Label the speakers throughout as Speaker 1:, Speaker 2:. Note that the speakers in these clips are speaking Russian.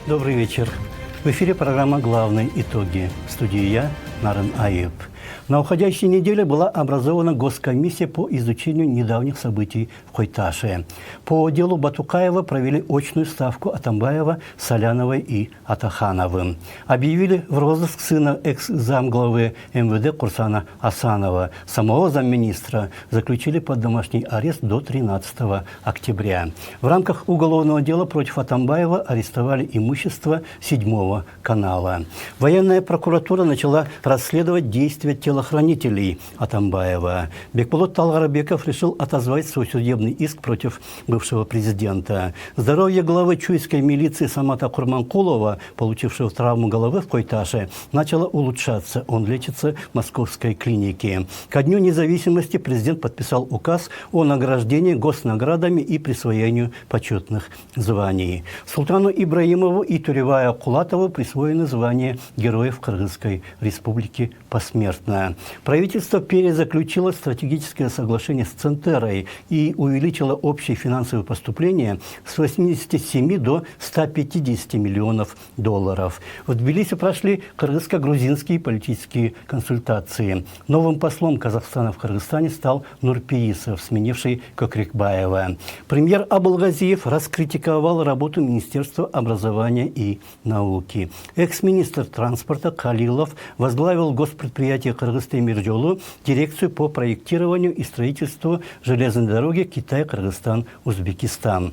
Speaker 1: Добрый вечер. В эфире программа «Главные итоги». В студии я, Нарен Аип. На уходящей неделе была образована госкомиссия по изучению недавних событий в Куйташе. По делу Батукаева провели очную ставку Атамбаева, Соляновой и Атахановым. Объявили в розыск сына экс-замглавы МВД Курсана Асанова. Самого замминистра заключили под домашний арест до 13 октября. В рамках уголовного дела против Атамбаева арестовали имущество 7 канала. Военная прокуратура начала расследовать действия телохранителей Атамбаева. Бекбулот Талгарбеков решил отозвать свой судебный иск против бывшего президента. Здоровье главы чуйской милиции Самата Курманкулова, получившего травму головы в Куйташе, начало улучшаться. Он лечится в московской клинике. Ко Дню независимости президент подписал указ о награждении госнаградами и присвоению почетных званий. Султану Ибраимову и Туревая Кулатову присвоено звание Героев Кыргызской Республики посмертно. Правительство перезаключило стратегическое соглашение с Центерой и увеличило общие финансовые поступления с 87 до 150 миллионов долларов. В Тбилиси прошли кыргызско-грузинские политические консультации. Новым послом Казахстана в Кыргызстане стал Нурпеисов, сменивший Кокрекбаева. Премьер Абылгазиев раскритиковал работу Министерства образования и науки. Экс-министр транспорта Калилов возглавил госпредприятие Кыргызстемиржолу дирекцию по проектированию и строительству железной дороги Китай-Кыргызстан-Узбекистан.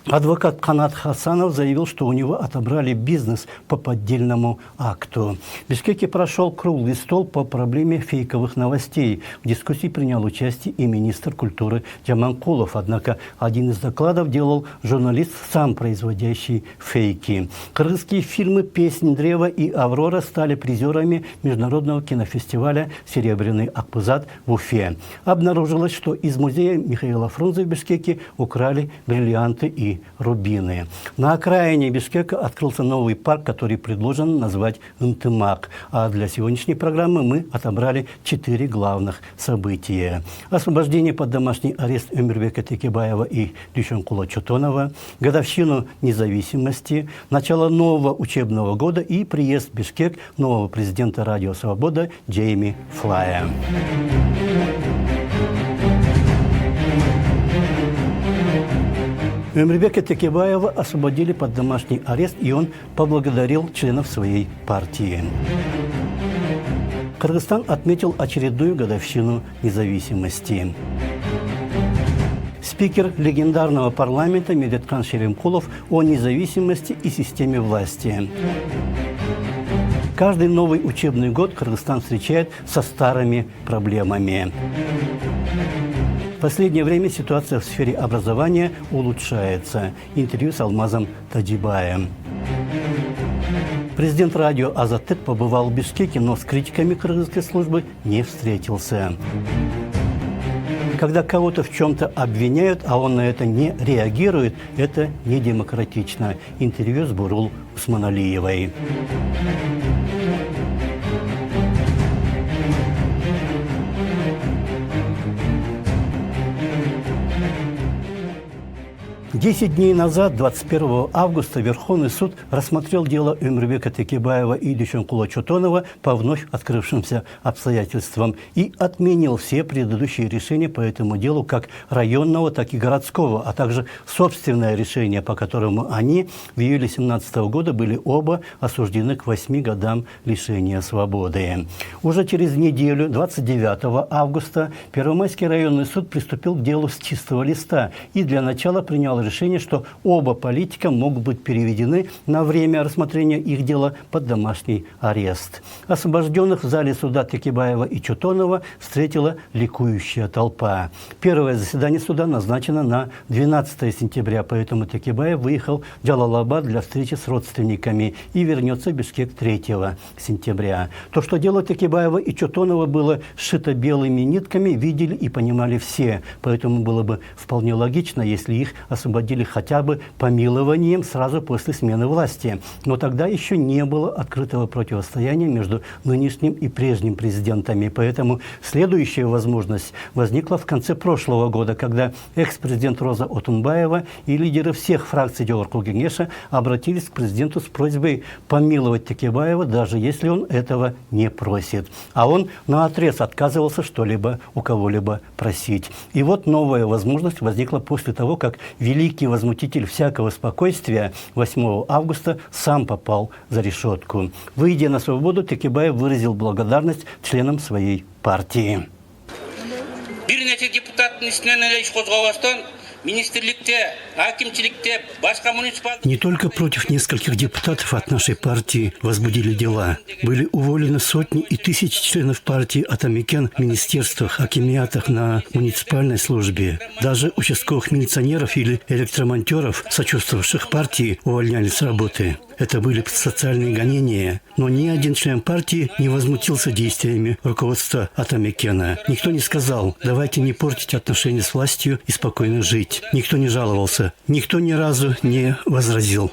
Speaker 1: Адвокат Канат Хасанов заявил, что у него отобрали бизнес по поддельному акту. В Бишкеке прошел круглый стол по проблеме фейковых новостей. В дискуссии принял участие и министр культуры Джаманкулов. Однако один из докладов делал журналист, сам производящий фейки. Кыргызские фильмы «Песнь древа» и «Аврора» стали призерами международного кинофестиваля «Серебряный Акбузат» в Уфе. Обнаружилось, что из музея Михаила Фрунзе в Бишкеке украли бриллианты и рубины. На окраине Бишкека открылся новый парк, который предложено назвать Интымак. А для сегодняшней программы мы отобрали 4 главных события. Освобождение под домашний арест Өмирбека Текебаева и Дюшенкула Чотонова, годовщину независимости, начало нового учебного года и приезд в Бишкек нового президента Радио Свобода Джейми Флая. Өмирбека Текебаева освободили под домашний арест, и он поблагодарил членов своей партии. Кыргызстан отметил очередную годовщину независимости. Спикер легендарного парламента Медеткан Шеремкулов о независимости и системе власти. Каждый новый учебный год Кыргызстан встречает со старыми проблемами. В последнее время ситуация в сфере образования улучшается. Интервью с Алмазом Таджибаем. Президент радио «Азаттык» побывал в Бишкеке, но с критиками кыргызской службы не встретился. Когда кого-то в чем-то обвиняют, а он на это не реагирует, это не демократично. Интервью с Бурул Усманалиевой. 10 дней назад, 21 августа, Верховный суд рассмотрел дело Өмирбека Текебаева и Дюшенкула Чотонова по вновь открывшимся обстоятельствам и отменил все предыдущие решения по этому делу, как районного, так и городского, а также собственное решение, по которому они в июле 2017 года были оба осуждены к 8 годам лишения свободы. Уже через неделю, 29 августа, Первомайский районный суд приступил к делу с чистого листа и для начала принял решение, что оба политика могут быть переведены на время рассмотрения их дела под домашний арест. Освобожденных в зале суда Текебаева и Чотонова встретила ликующая толпа. Первое заседание суда назначено на 12 сентября, поэтому Текебаев выехал в Джалалабад для встречи с родственниками и вернется в Бишкек 3 сентября. То, что дело Текебаева и Чотонова было сшито белыми нитками, видели и понимали все, поэтому было бы вполне логично, если их освободили руководили хотя бы помилованием сразу после смены власти. Но тогда еще не было открытого противостояния между нынешним и прежним президентами. Поэтому следующая возможность возникла в конце прошлого года, когда экс-президент Роза Отунбаева и лидеры всех фракций Жогорку Кеңеша обратились к президенту с просьбой помиловать Текебаева, даже если он этого не просит. А он наотрез отказывался что-либо у кого-либо просить. И вот новая возможность возникла после того, как великий возмутитель всякого спокойствия 8 августа сам попал за решетку. Выйдя на свободу, Текебаев выразил благодарность членам своей партии.
Speaker 2: Не только против нескольких депутатов от нашей партии возбудили дела. Были уволены сотни и тысячи членов партии Атамекен в министерствах, акимиатах, на муниципальной службе. Даже участковых милиционеров или электромонтеров, сочувствовавших партии, увольняли с работы. Это были социальные гонения. Но ни один член партии не возмутился действиями руководства Атамекена. Никто не сказал: давайте не портить отношения с властью и спокойно жить. Никто не жаловался. Никто ни разу не возразил.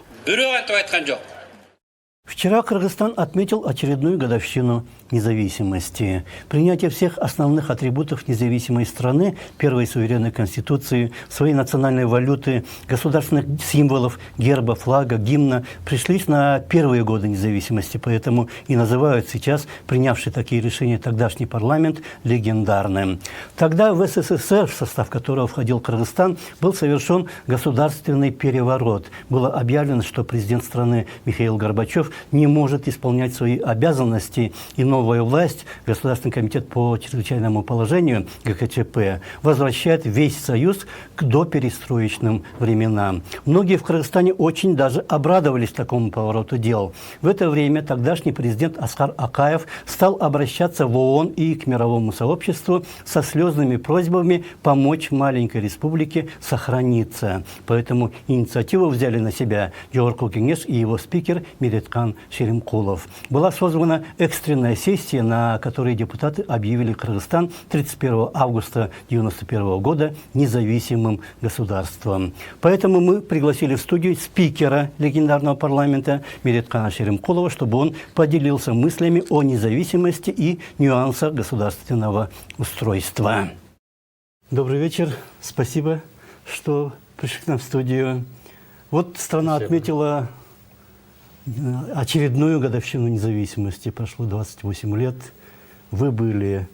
Speaker 1: Вчера Кыргызстан отметил очередную годовщину независимости. Принятие всех основных атрибутов независимой страны, первой суверенной конституции, своей национальной валюты, государственных символов, герба, флага, гимна пришлись на первые годы независимости, поэтому и называют сейчас принявший такие решения тогдашний парламент легендарным. Тогда в СССР, в состав которого входил Кыргызстан, был совершен государственный переворот. Было объявлено, что президент страны Михаил Горбачев не может исполнять свои обязанности, и новая власть, Государственный комитет по чрезвычайному положению, ГКЧП, возвращает весь Союз к доперестроечным временам. Многие в Кыргызстане очень даже обрадовались такому повороту дел. В это время тогдашний президент Аскар Акаев стал обращаться в ООН и к мировому сообществу со слезными просьбами помочь маленькой республике сохраниться. Поэтому инициативу взяли на себя Жогорку Кеңеш и его спикер Медеткан Шеримкулов. Была созвана экстренная сессия, на которой депутаты объявили Кыргызстан 31 августа 1991 года независимым государством. Поэтому мы пригласили в студию спикера легендарного парламента Медеткана Шеримкулова, чтобы он поделился мыслями о независимости и нюансах государственного устройства. Добрый вечер. Спасибо, что пришли к нам в студию. Вот страна отметила очередную годовщину независимости. Прошло 28 лет. Вы были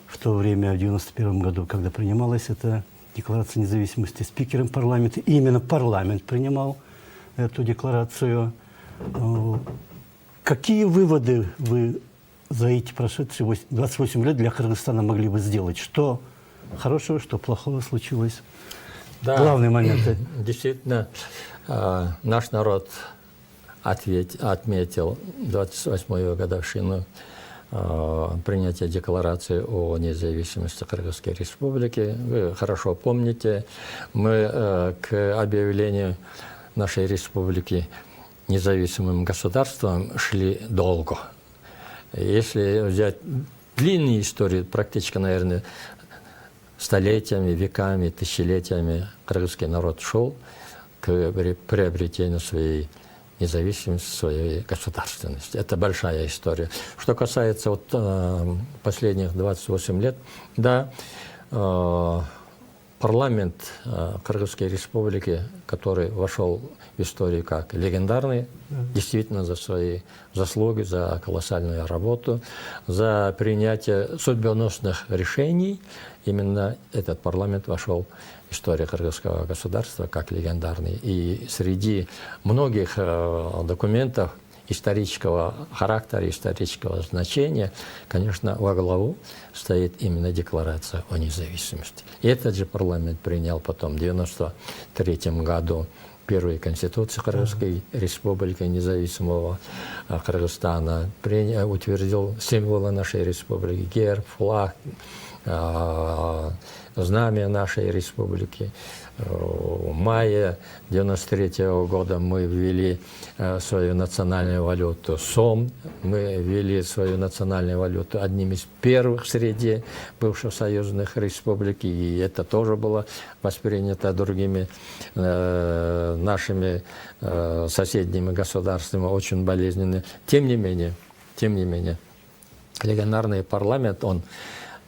Speaker 1: в то время, в 1991 году, когда принималась эта декларация независимости, спикером парламента. И именно парламент принимал эту декларацию. Какие выводы вы за эти прошедшие 28 лет для Кыргызстана могли бы сделать? Что хорошего, что плохого случилось?
Speaker 3: Да,
Speaker 1: главные моменты.
Speaker 3: Действительно, наш народ отметил 28-ю годовщину принятия декларации о независимости Кыргызской республики. Вы хорошо помните, мы к объявлению нашей республики независимым государством шли долго. Если взять длинную историю, практически, наверное, столетиями, веками, тысячелетиями кыргызский народ шел к приобретению своей независимости, своей государственности. Это большая история. Что касается последних 28 лет, да, парламент Кыргызской республики, который вошел в историю как легендарный, действительно за свои заслуги, за колоссальную работу, за принятие судьбоносных решений, именно этот парламент вошел в историю кыргызского государства как легендарный. И среди многих документов исторического характера, исторического значения, конечно, во главу стоит именно Декларация о независимости. И этот же парламент принял потом в 1993 году первую конституцию Кыргызской республики, независимого Кыргызстана, утвердил символы нашей республики, герб, флаг, знамя нашей республики. В мае 1993 года мы ввели свою национальную валюту СОМ. Мы ввели свою национальную валюту одним из первых среди бывших союзных республик. И это тоже было воспринято другими нашими соседними государствами очень болезненно. Тем не менее, легендарный парламент, он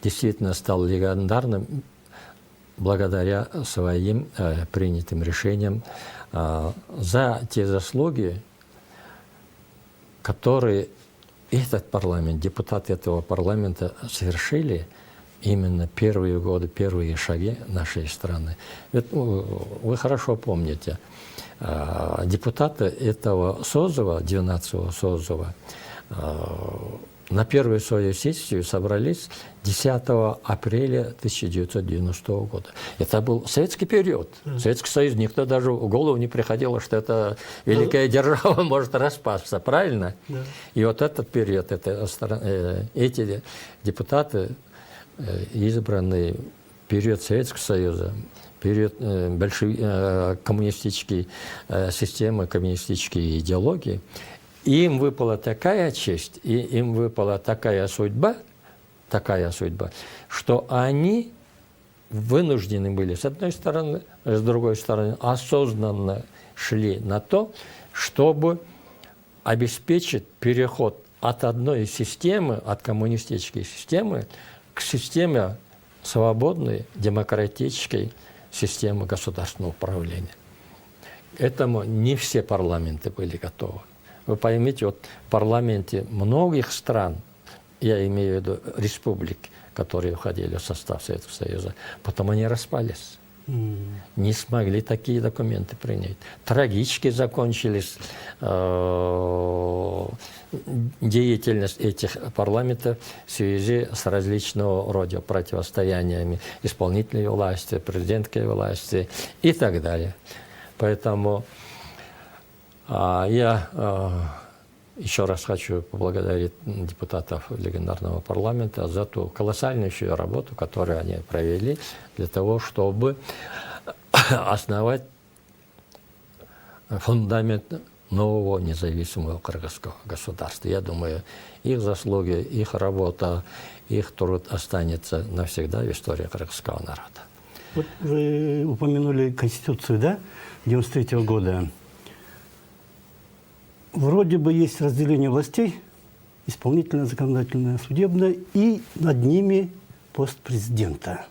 Speaker 3: действительно стал легендарным благодаря своим принятым решениям за те заслуги, которые этот парламент, депутаты этого парламента совершили именно первые годы, первые шаги нашей страны. Ведь, вы хорошо помните, депутаты этого созыва, 12-го созыва, на первую свою сессию собрались 10 апреля 1990 года. Это был советский период. Советский Союз, никто даже в голову не приходило, что эта великая держава может распасться, правильно? Да. И вот этот период, эти депутаты, избранные в период Советского Союза, период коммунистической системы, коммунистической идеологии, им выпала такая честь, и им выпала такая судьба, что они вынуждены были, с одной стороны, с другой стороны, осознанно шли на то, чтобы обеспечить переход от одной системы, от коммунистической системы, к системе свободной, демократической системы государственного управления. Этому не все парламенты были готовы. Вы поймите, вот в парламенте многих стран, я имею в виду республик, которые входили в состав Советского Союза, потом они распались. Не смогли такие документы принять. Трагически закончились деятельность этих парламентов в связи с различного рода противостояниями исполнительной власти, президентской власти и так далее. Поэтому я еще раз хочу поблагодарить депутатов легендарного парламента за ту колоссальную работу, которую они провели для того, чтобы основать фундамент нового независимого кыргызского государства. Я думаю, их заслуги, их работа, их труд останется навсегда в истории кыргызского народа.
Speaker 1: Вот вы упомянули Конституцию, да, 1993 года. Вроде бы есть разделение властей, исполнительная, законодательная, судебная, и над ними пост президента.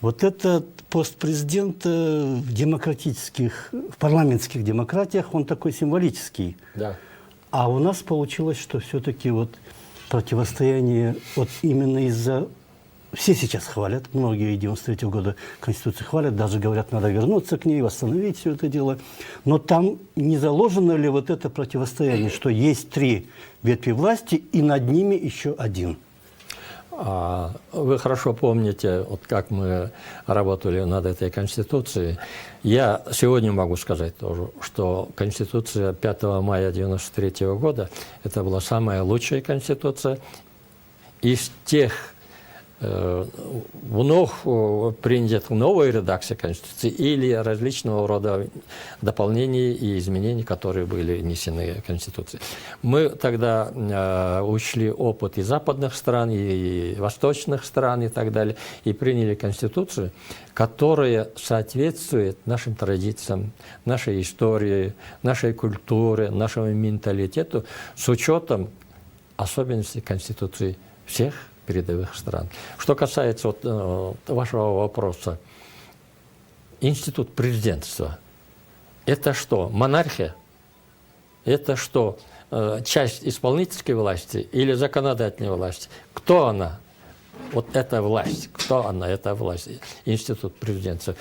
Speaker 1: Вот этот пост президента в демократических, в парламентских демократиях, он такой символический. Да. А у нас получилось, что все-таки вот противостояние вот именно из-за... Все сейчас хвалят, многие 93 года Конституцию хвалят, даже говорят, надо вернуться к ней, восстановить все это дело. Но там не заложено ли вот это противостояние, что есть 3 ветви власти и над ними еще один?
Speaker 3: Вы хорошо помните, вот как мы работали над этой Конституцией. Я сегодня могу сказать тоже, что Конституция 5 мая 1993 года – это была самая лучшая Конституция из тех вновь принят новая редакция Конституции или различного рода дополнений и изменений, которые были внесены в Конституцию. Мы тогда учли опыт и западных стран, и восточных стран, и так далее, и приняли Конституцию, которая соответствует нашим традициям, нашей истории, нашей культуре, нашему менталитету с учетом особенностей Конституции всех передовых стран. Что касается вот, вашего вопроса, институт президентства – это что, монархия? Это что, часть исполнительской власти или законодательной власти? Кто она? Вот эта власть. Кто она? Это власть. Институт президентства.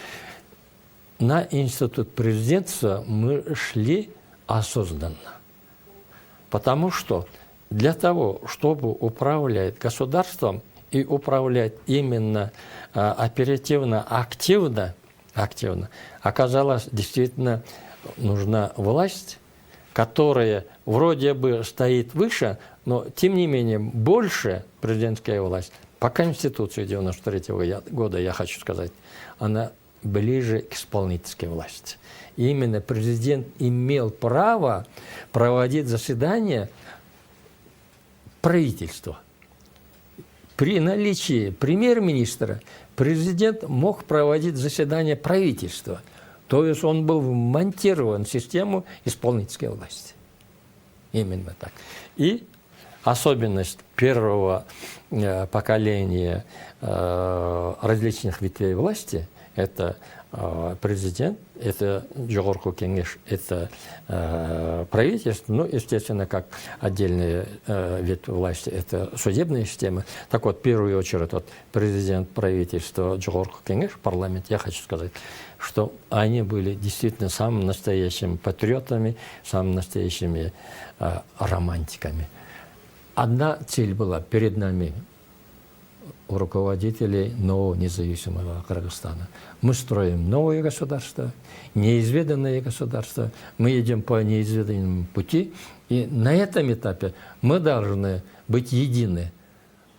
Speaker 3: На институт президентства мы шли осознанно. Потому что для того, чтобы управлять государством и управлять именно оперативно, активно, оказалось, действительно нужна власть, которая вроде бы стоит выше, но тем не менее больше президентская власть по Конституции 1993 года, я хочу сказать, она ближе к исполнительской власти. И именно президент имел право проводить заседания правительства. При наличии премьер-министра президент мог проводить заседания правительства. То есть он был вмонтирован в систему исполнительской власти. Именно так. И особенность первого поколения различных ветвей власти – это президент, это Жогорку Кеңеш, это правительство, ну, естественно, как отдельная ветвь власти, это судебная система. Так вот, в первую очередь, вот, президент, правительство, Жогорку Кеңеш, парламент, я хочу сказать, что они были действительно самыми настоящими патриотами, самыми настоящими романтиками. Одна цель была перед нами, у руководителей нового независимого Кыргызстана. Мы строим новое государство, неизведанное государство. Мы идем по неизведанному пути. И на этом этапе мы должны быть едины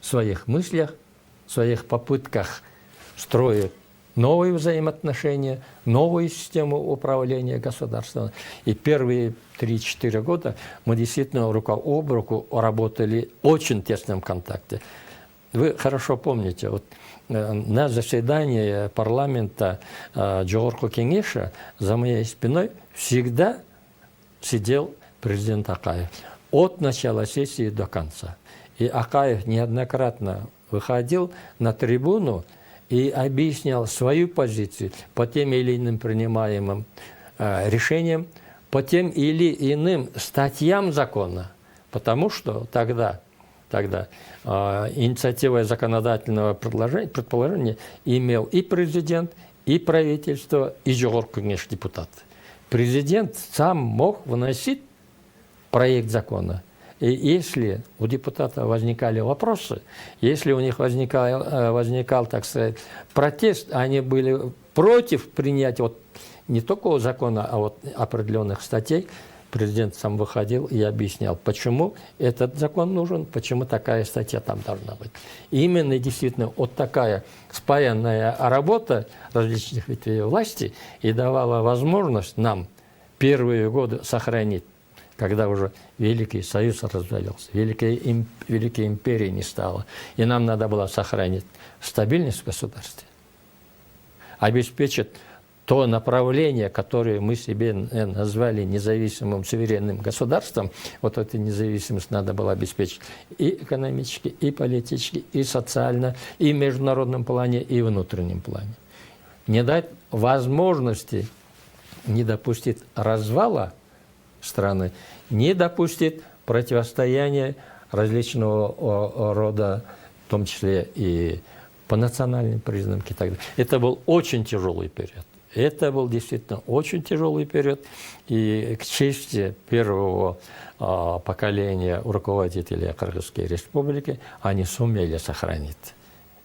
Speaker 3: в своих мыслях, в своих попытках строить новые взаимоотношения, новую систему управления государством. И первые 3-4 года мы действительно рука об руку работали в очень тесном контакте. Вы хорошо помните, вот, на заседании парламента Жогорку Кеңеша за моей спиной всегда сидел президент Акаев. От начала сессии до конца. И Акаев неоднократно выходил на трибуну и объяснял свою позицию по тем или иным принимаемым решениям, по тем или иным статьям закона. Потому что тогда инициативой законодательного предположения имел и президент, и правительство, и Жогорку Кеңеш депутат. Президент сам мог выносить проект закона. И если у депутата возникали вопросы, если у них возникал, так сказать, протест, они были против принятия вот не только закона, а вот определенных статей, президент сам выходил и объяснял, почему этот закон нужен, почему такая статья там должна быть. И именно действительно вот такая спаянная работа различных ветвей власти и давала возможность нам первые годы сохранить, когда уже Великий Союз развалился, Великой империи не стало. И нам надо было сохранить стабильность в государстве, обеспечить то направление, которое мы себе назвали независимым суверенным государством, вот эту независимость надо было обеспечить и экономически, и политически, и социально, и в международном плане, и внутреннем плане. Не дать возможности, не допустить развала страны, не допустить противостояния различного рода, в том числе и по национальным признакам и так далее. Это был очень тяжелый период. Это был действительно очень тяжелый период, и к чести первого поколения руководителей Кыргызской республики они сумели сохранить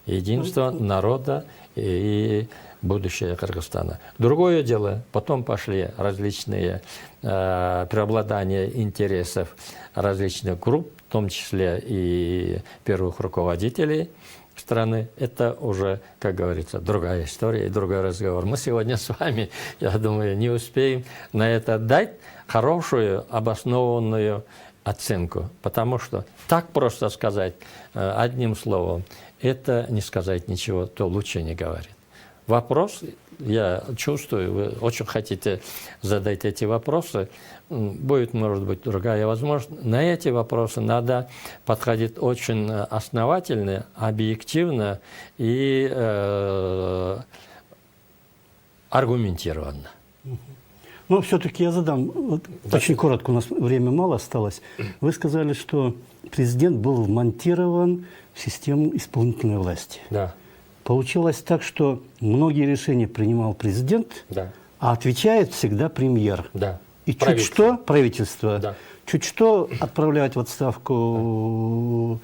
Speaker 3: единство народа и будущее Кыргызстана. Другое дело, потом пошли различные преобладания интересов различных групп, в том числе и первых руководителей страны. Это уже, как говорится, другая история и другой разговор. Мы сегодня с вами, я думаю, не успеем на это дать хорошую, обоснованную оценку. Потому что так просто сказать одним словом, это не сказать ничего, то лучше не говорит. Вопрос, я чувствую, вы очень хотите задать эти вопросы, будет, может быть, другая возможность. На эти вопросы надо подходить очень основательно, объективно и аргументированно.
Speaker 1: Но все-таки я задам, вот, да. Очень коротко, у нас время мало осталось. Вы сказали, что президент был вмонтирован в систему исполнительной власти.
Speaker 3: Да.
Speaker 1: Получилось так, что многие решения принимал президент,
Speaker 3: да,
Speaker 1: а отвечает всегда премьер.
Speaker 3: Да.
Speaker 1: И чуть что, правительство,
Speaker 3: да,
Speaker 1: чуть что отправляют в отставку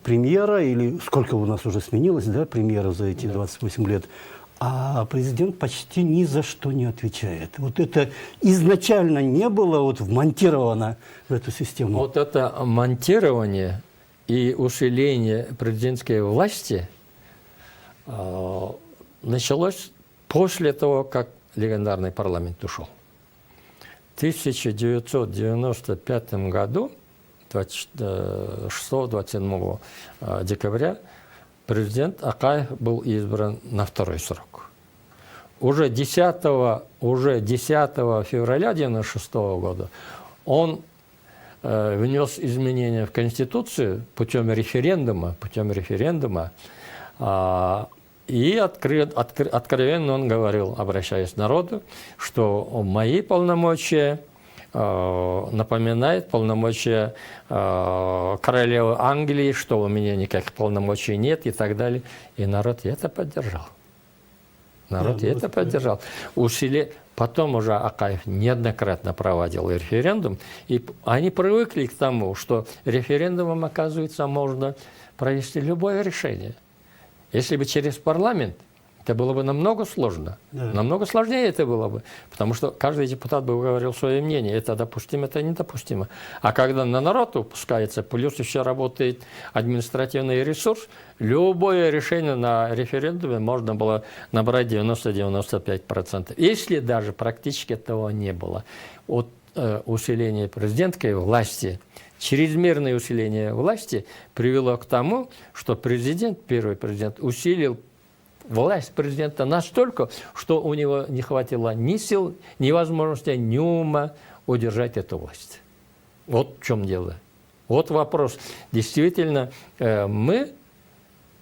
Speaker 1: премьера, или сколько у нас уже сменилось, да, премьеров за эти 28 лет, а президент почти ни за что не отвечает. Вот это изначально не было вот вмонтировано в эту систему.
Speaker 3: Вот это монтирование и усиление президентской власти началось после того, как легендарный парламент ушел. В 1995 году, 26-27 декабря, президент Акаев был избран на второй срок. Уже 10 февраля 1996 года он внес изменения в Конституцию путем референдума, и откровенно он говорил, обращаясь к народу, что мои полномочия напоминают полномочия королевы Англии, что у меня никаких полномочий нет и так далее. И народ это поддержал. Поддержал. Потом уже Акаев неоднократно проводил референдум, и они привыкли к тому, что референдумом, оказывается, можно провести любое решение. Если бы через парламент, это было бы намного сложно. Да. Намного сложнее это было бы, потому что каждый депутат бы говорил свое мнение, это допустимо, это недопустимо. А когда на народ упускается, плюс еще работает административный ресурс, любое решение на референдуме можно было набрать 90-95%. Если даже практически этого не было. От усиления президентской власти, чрезмерное усиление власти привело к тому, что первый президент, усилил власть президента настолько, что у него не хватило ни сил, ни возможности, ни ума удержать эту власть. Вот в чем дело. Вот вопрос. Действительно, мы,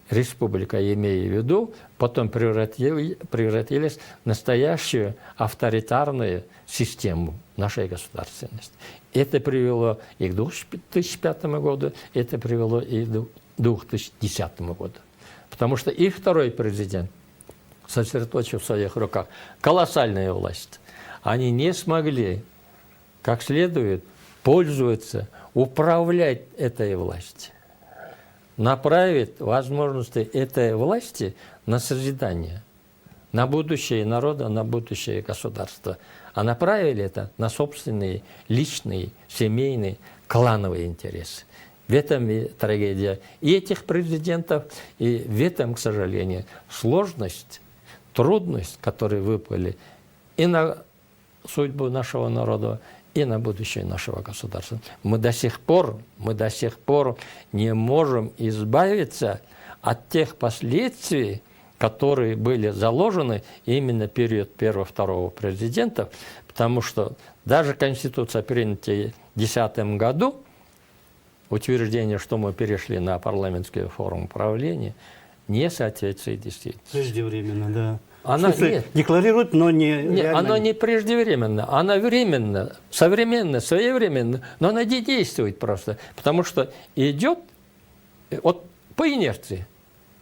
Speaker 3: республика, имея в виду, потом превратились в настоящую авторитарную систему нашей государственности. Это привело и к 2005 году, это привело и к 2010 году. Потому что и второй президент, сосредоточив в своих руках колоссальную власть, они не смогли как следует пользоваться, управлять этой властью, направить возможности этой власти на созидание, на будущее народа, на будущее государства. А направили это на собственные личные, семейные, клановые интересы. В этом и трагедия и этих президентов, и в этом, к сожалению, сложность, трудность, которые выпали и на судьбу нашего народа, и на будущее нашего государства. Мы до сих пор не можем избавиться от тех последствий, которые были заложены именно в период первого-второго президентов, потому что даже Конституция, принятая в 2010 году, утверждение, что мы перешли на парламентскую форму правления, не соответствует действительности.
Speaker 1: Преждевременно, да.
Speaker 3: Она
Speaker 1: декларирует, но не реально.
Speaker 3: Она не преждевременно, она временно, современно, своевременно, но она не действует просто, потому что идет вот по инерции.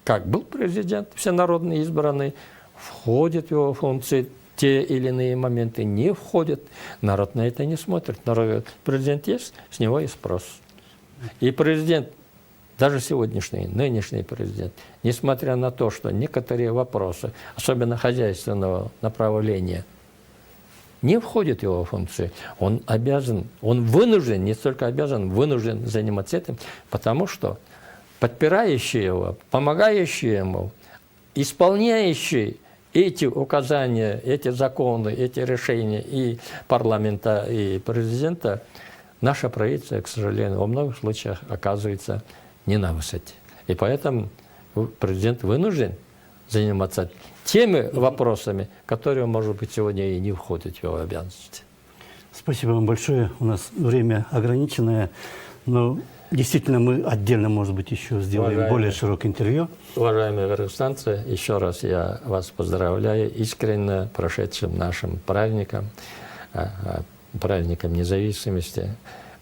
Speaker 3: Как был президент, всенародно избранный, входит в его функции, те или иные моменты не входят, народ на это не смотрит. Народ, президент есть, с него и спрос. И президент, даже сегодняшний, нынешний президент, несмотря на то, что некоторые вопросы, особенно хозяйственного направления, не входят в его функции, он обязан, он вынужден, не только обязан, вынужден заниматься этим, потому что подпирающие его, помогающие ему, исполняющие эти указания, эти законы, эти решения и парламента, и президента, наше правительство, к сожалению, во многих случаях оказывается не на высоте. И поэтому президент вынужден заниматься теми вопросами, которые, может быть, сегодня и не входят в его обязанности.
Speaker 1: Спасибо вам большое. У нас время ограниченное, но действительно мы отдельно, может быть, еще сделаем более широкое интервью.
Speaker 3: Уважаемые радиостанции, еще раз я вас поздравляю искренне прошедшим нашим праздником, праздником независимости.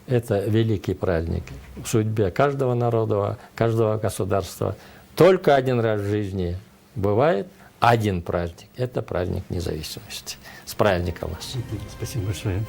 Speaker 3: Это великий праздник в судьбе каждого народа, каждого государства. Только один раз в жизни бывает один праздник. Это праздник независимости. С праздником вас.
Speaker 1: Спасибо большое.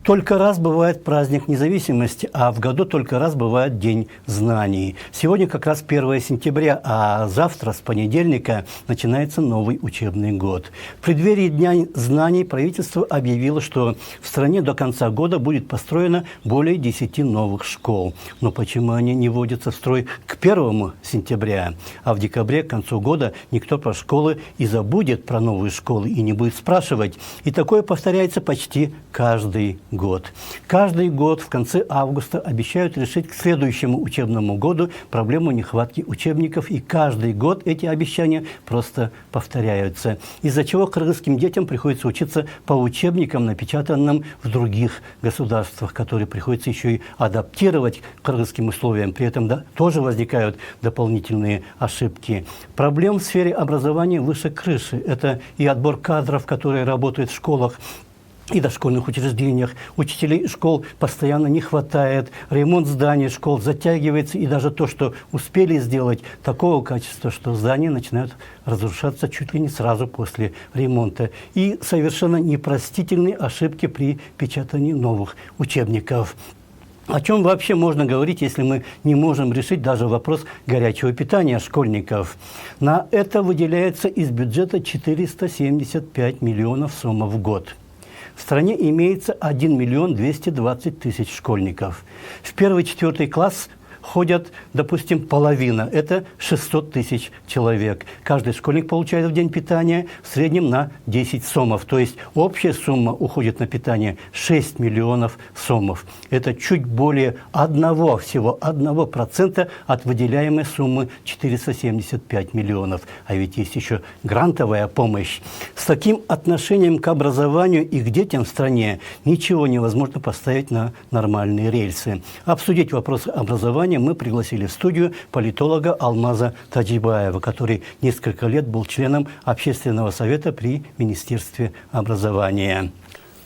Speaker 1: Только раз бывает праздник независимости, а в году только раз бывает День знаний. Сегодня как раз 1 сентября, а завтра, с понедельника, начинается новый учебный год. В преддверии Дня знаний правительство объявило, что в стране до конца года будет построено более 10 новых школ. Но почему они не вводятся в строй к 1 сентября, а в декабре, к концу года, никто про школы и забудет про новые школы и не будет спрашивать. И такое повторяется почти каждый год. Каждый год в конце августа обещают решить к следующему учебному году проблему нехватки учебников, и каждый год эти обещания просто повторяются. Из-за чего кыргызским детям приходится учиться по учебникам, напечатанным в других государствах, которые приходится еще и адаптировать к кыргызским условиям. При этом тоже возникают дополнительные ошибки. Проблем в сфере образования выше крыши. Это и отбор кадров, которые работают в школах и дошкольных учреждениях. Учителей школ постоянно не хватает, ремонт зданий школ затягивается, и даже то, что успели сделать, такого качества, что здания начинают разрушаться чуть ли не сразу после ремонта. И совершенно непростительные ошибки при печатании новых учебников. О чем вообще можно говорить, если мы не можем решить даже вопрос горячего питания школьников? На это выделяется из бюджета 475 миллионов сомов в год. В стране имеется 1 миллион 220 тысяч школьников. В 1-4 класс ходят, допустим, половина. Это 600 тысяч человек. Каждый школьник получает в день питания в среднем на 10 сомов. То есть общая сумма уходит на питание 6 миллионов сомов. Это чуть более всего 1% от выделяемой суммы 475 миллионов. А ведь есть еще грантовая помощь. С таким отношением к образованию и к детям в стране ничего невозможно поставить на нормальные рельсы. Обсудить вопросы образования мы пригласили в студию политолога Алмаза Таджибаева, который несколько лет был членом Общественного совета при Министерстве образования.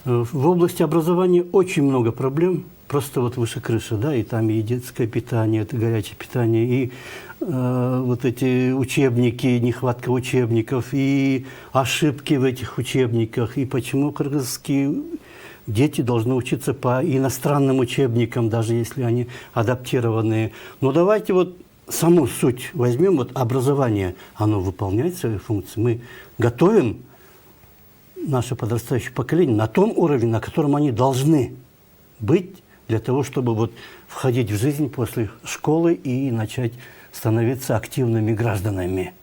Speaker 1: В области образования очень много проблем, просто вот выше крыши, да, и там и детское питание, это горячее питание, и вот эти учебники, нехватка учебников, и ошибки в этих учебниках, и почему кыргызские дети должны учиться по иностранным учебникам, даже если они адаптированные. Но давайте вот саму суть возьмем. Вот образование, оно выполняет свои функции. Мы готовим наше подрастающее поколение на том уровне, на котором они должны быть, для того, чтобы вот входить в жизнь после школы и начать становиться активными гражданами.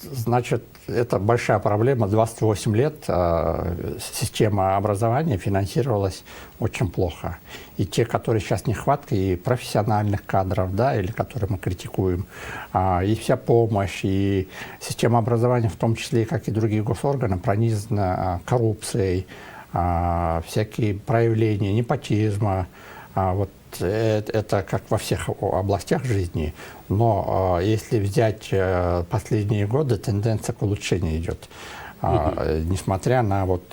Speaker 4: Значит, это большая проблема. 28 лет система образования финансировалась очень плохо. И те, которые сейчас нехватка и профессиональных кадров, да, или которые мы критикуем, и вся помощь, и система образования, в том числе, как и другие госорганы, пронизана коррупцией, всякие проявления непотизма. Вот это как во всех областях жизни, но если взять последние годы, тенденция к улучшению идет, несмотря на вот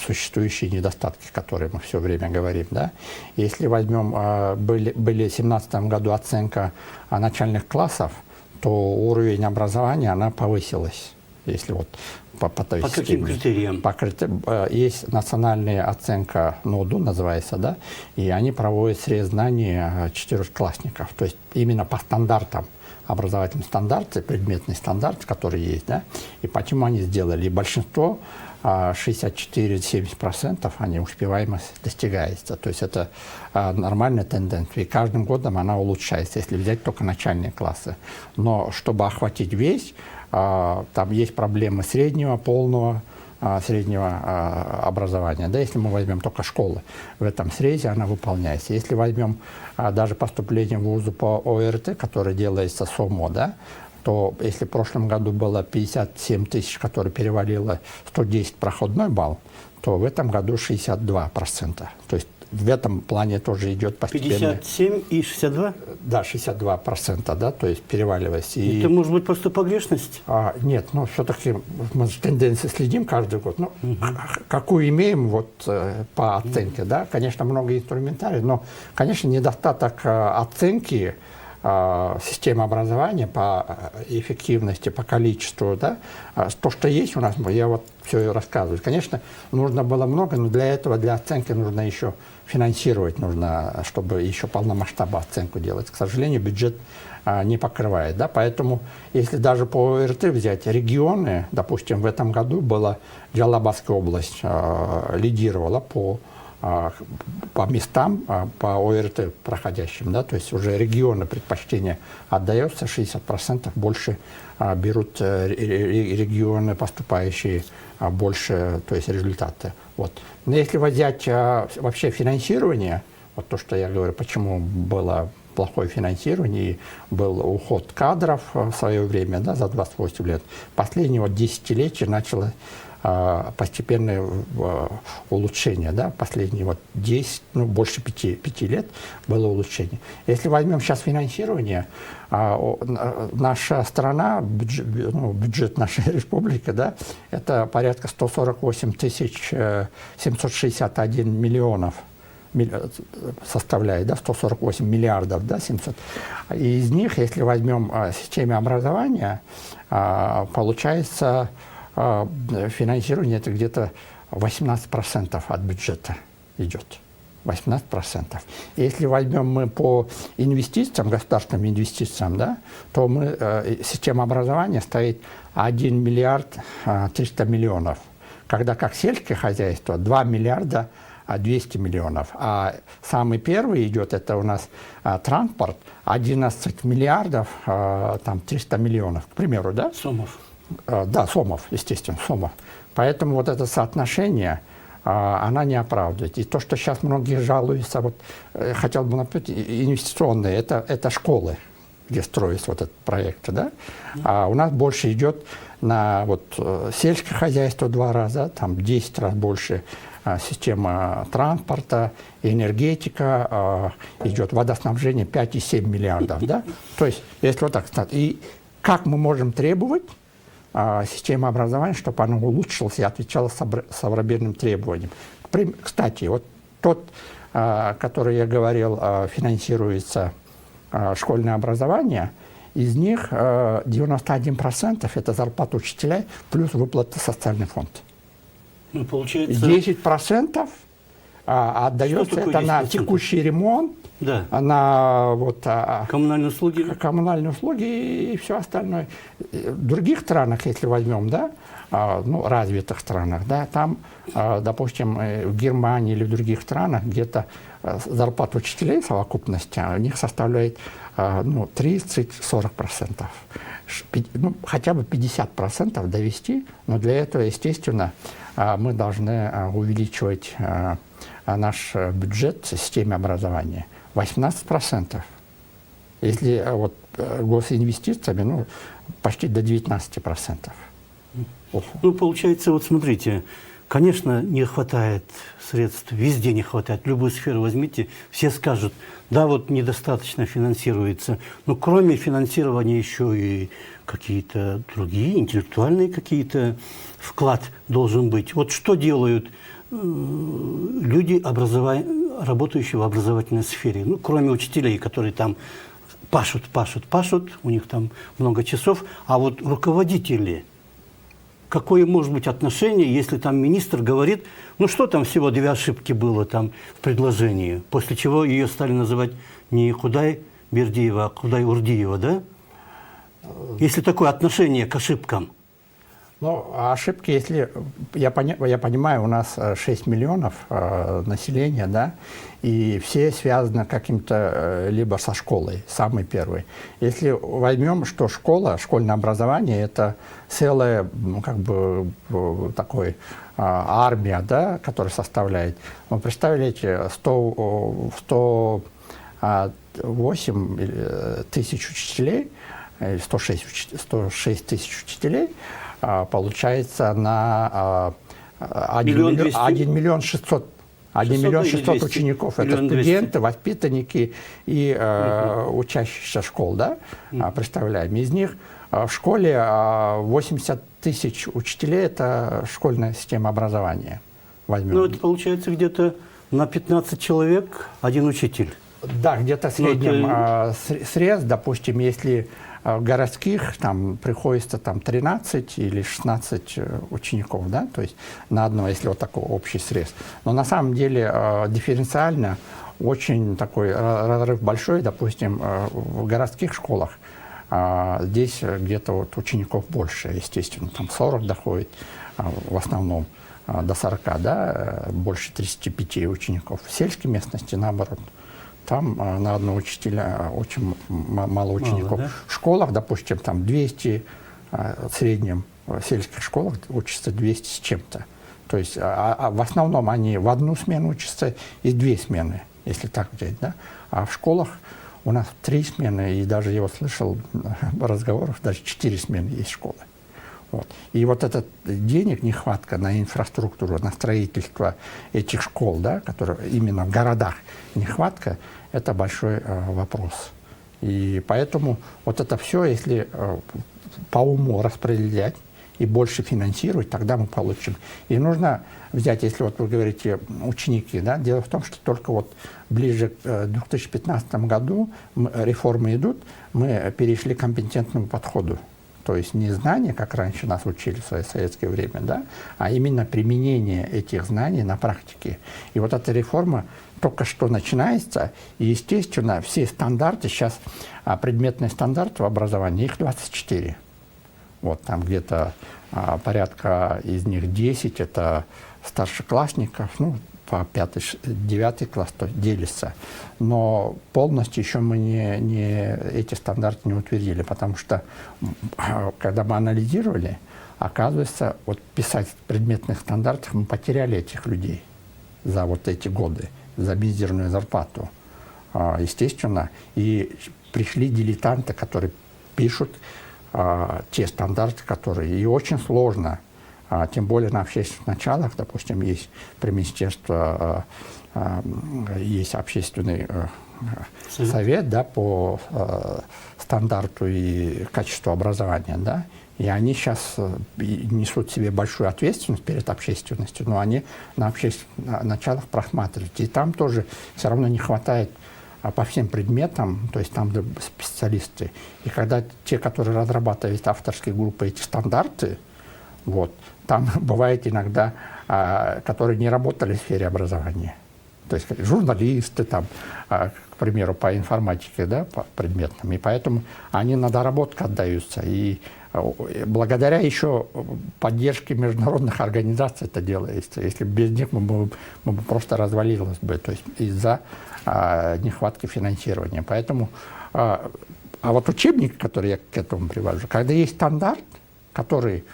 Speaker 4: существующие недостатки, которые мы все время говорим. Да? Если возьмем, были в 2017 году оценка начальных классов, то уровень образования она повысилась. Если вот по
Speaker 1: каким критериям?
Speaker 4: Есть национальная оценка НОДУ, называется, да, и они проводят срез знаний четырехклассников. То есть именно по стандартам, образовательным стандартам, предметный стандарт, который есть, да, и почему они сделали. И большинство, 64-70%, они успеваемость достигается. То есть это нормальная тенденция. И каждым годом она улучшается, если взять только начальные классы. Но чтобы охватить весь, там есть проблемы среднего, полного, среднего образования. Да, если мы возьмем только школы, в этом срезе она выполняется. Если возьмем даже поступление в вузы по ОРТ, которое делается СОМО, да, то если в прошлом году было 57 тысяч, которые перевалило 110 проходной балл, то в этом году 62%. То есть в этом плане тоже идет постепенно.
Speaker 1: 57 и 62?
Speaker 4: Да, 62%, да, то есть переваливаясь. И...
Speaker 1: Это может быть просто погрешность?
Speaker 4: Нет, но все-таки мы тенденции следим каждый год. Ну, какую имеем вот по оценке, да, конечно, много инструментариев, но, конечно, недостаток оценки системы образования по эффективности, по количеству, да, то, что есть у нас, я вот все рассказываю. Конечно, нужно было много, но для этого, для оценки нужно еще финансировать, нужно, чтобы еще полномасштабную оценку делать. К сожалению, бюджет не покрывает, да, поэтому, если даже по ОРТ взять регионы, допустим, в этом году была Джалабадская область лидировала по местам, по ОРТ проходящим, да, то есть уже регионы предпочтения отдается, 60% больше берут регионы, поступающие больше, то есть результаты. Вот. Но если взять вообще финансирование, вот то, что я говорю, почему было плохое финансирование, и был уход кадров в свое время, да, за 28 лет, последние вот десятилетия начало постепенное улучшение, да, последние вот 10, ну, больше 5 лет было улучшение. Если возьмем сейчас финансирование, наша страна, бюджет нашей республики, да, это порядка 148 761 миллионов составляет, да, 148 миллиардов, да, 700. И из них, если возьмем систему образования, получается финансирование это где-то 18% от бюджета идет. 18%. Если возьмем мы по инвестициям, государственным инвестициям, да, то система образования стоит 1 миллиард 300 миллионов. Когда как сельское хозяйство 2 миллиарда 200 миллионов. А самый первый идет, это у нас транспорт, 11 миллиардов там 300 миллионов, к примеру, да?
Speaker 1: Сомов.
Speaker 4: Да, Сомов, естественно, Сомов. Поэтому вот это соотношение, она не оправдывает. И то, что сейчас многие жалуются, вот хотел бы напомнить, инвестиционные, это школы, где строится вот этот проект, да? А у нас больше идет на вот сельское хозяйство 2 раза, там 10 раз больше система транспорта, энергетика, идет водоснабжение 5,7 миллиардов, да? То есть, если вот так сказать, и как мы можем требовать систему образования, чтобы она улучшилась и отвечала современным требованиям. Кстати, вот тот, который я говорил, финансируется школьное образование, из них 91% это зарплата учителя плюс выплата в социальный фонд.
Speaker 1: Ну, получается...
Speaker 4: 10% отдается это на текущий ремонт,
Speaker 1: да,
Speaker 4: на вот,
Speaker 1: коммунальные
Speaker 4: услуги и все остальное. В других странах, если возьмем, да, ну, развитых странах, да, там, допустим, в Германии или в других странах где-то зарплата учителей совокупности у них составляет ну, 30-40%. Ну, хотя бы 50% довести, но для этого, естественно, мы должны увеличивать наш бюджет в системе образования. 18%. Если вот госинвестициями, ну, почти до 19%.
Speaker 1: Ну, получается, вот смотрите, конечно, не хватает средств, везде не хватает. Любую сферу возьмите, все скажут, да, вот недостаточно финансируется. Но кроме финансирования еще и какие-то другие, интеллектуальные какие-то вклад должен быть. Вот что делают люди, работающие в образовательной сфере, ну, кроме учителей, которые там пашут, у них там много часов, а вот руководители, какое может быть отношение, если там министр говорит, ну что там всего 2 ошибки было там в предложении, после чего ее стали называть не Худай-Бердиева, а Худай-Урдиева, да? Если такое отношение к ошибкам.
Speaker 4: Ну, ошибки, если, я понимаю, у нас 6 миллионов населения, да, и все связаны каким-то, либо со школой, самый первый. Если возьмем, что школьное образование, это целая, ну, как бы, такой армия, да, которая составляет, вы представляете, 108 тысяч учителей, 106 тысяч учителей, получается на 1 миллион 600 учеников. Это студенты, воспитанники и учащиеся школ, да, представляем. Из них в школе 80 тысяч учителей – это школьная система образования. Возьмем.
Speaker 1: Ну, это получается где-то на 15 человек 1 учитель.
Speaker 4: Да, где-то в среднем срез, допустим, если в городских там приходится там 13 или 16 учеников, да, то есть на одно, если вот такой общий срез. Но на самом деле дифференциально очень такой разрыв большой, допустим, в городских школах. Здесь где-то вот учеников больше, естественно, там 40 доходит в основном до 40, да, больше 35 учеников. В сельской местности, наоборот, там на одного учителя очень мало учеников.
Speaker 1: Мало, да?
Speaker 4: В школах, допустим, там 200, в среднем в сельских школах учатся 200 с чем-то. То есть в основном они в одну смену учатся и 2 смены, если так взять, да. А в школах у нас 3 смены, и даже я вот слышал в разговорах, даже 4 смены есть школы. Вот. И вот этот денег, нехватка на инфраструктуру, на строительство этих школ, да, которые именно в городах, нехватка, это большой вопрос. И поэтому вот это все, если по уму распределять и больше финансировать, тогда мы получим. И нужно взять, если вот вы говорите ученики, да, дело в том, что только вот ближе к 2015 году реформы идут, мы перешли к компетентному подходу. То есть не знания, как раньше нас учили в советское время, да, а именно применение этих знаний на практике. И вот эта реформа только что начинается, и, естественно, все стандарты, сейчас предметные стандарты в образовании, их 24. Вот там где-то порядка из них 10 это старшеклассников, ну, по 5-9 класс, то делится. Но полностью еще мы эти стандарты не утвердили, потому что, когда мы анализировали, оказывается, вот писать в предметных стандартах мы потеряли этих людей за вот эти годы, за мизерную зарплату, естественно. И пришли дилетанты, которые пишут те стандарты, которые... И очень сложно. Тем более на общественных началах, допустим, есть при министерстве есть общественный совет, да, по стандарту и качеству образования, да, и они сейчас несут себе большую ответственность перед общественностью, но они на общественных началах просматривают. И там тоже все равно не хватает по всем предметам, то есть там специалисты. И когда те, которые разрабатывают авторские группы эти стандарты, вот, там бывает иногда, которые не работали в сфере образования. То есть журналисты, там, к примеру, по информатике, да, по предметам. И поэтому они на доработку отдаются. И благодаря еще поддержке международных организаций это делается. Если без них мы бы просто развалилось бы, то есть из-за нехватки финансирования. Поэтому, а вот учебник, который я к этому привожу, когда есть стандарт, который,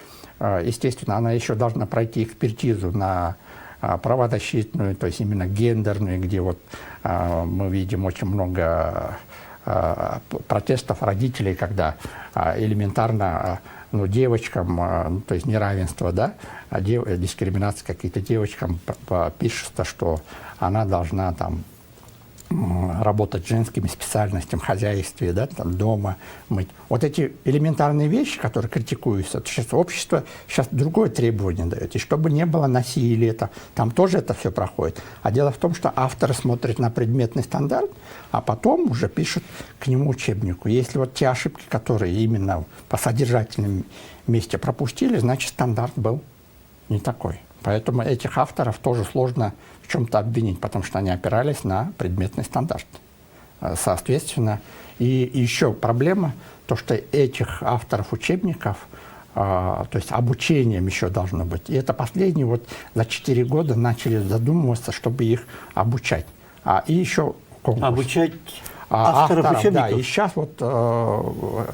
Speaker 4: естественно, она еще должна пройти экспертизу на правозащитную, то есть именно гендерную, где вот мы видим очень много протестов родителей, когда элементарно девочкам, то есть неравенство, да, дискриминация какие-то девочкам пишется, что она должна там работать женскими специальностями, в хозяйстве, да, там, дома мыть. Вот эти элементарные вещи, которые критикуются, сейчас общество сейчас другое требование дает. И чтобы не было насилия, там тоже это все проходит. А дело в том, что авторы смотрят на предметный стандарт, а потом уже пишут к нему учебнику. Если вот те ошибки, которые именно по содержательным месте пропустили, значит стандарт был не такой. Поэтому этих авторов тоже сложно в чем-то обвинить, потому что они опирались на предметный стандарт. Соответственно, и еще проблема, то, что этих авторов учебников, то есть обучением еще должно быть. И это последние вот за 4 года начали задумываться, чтобы их обучать. И еще конкурс.
Speaker 1: Обучать авторов учебников?
Speaker 4: Да, и сейчас вот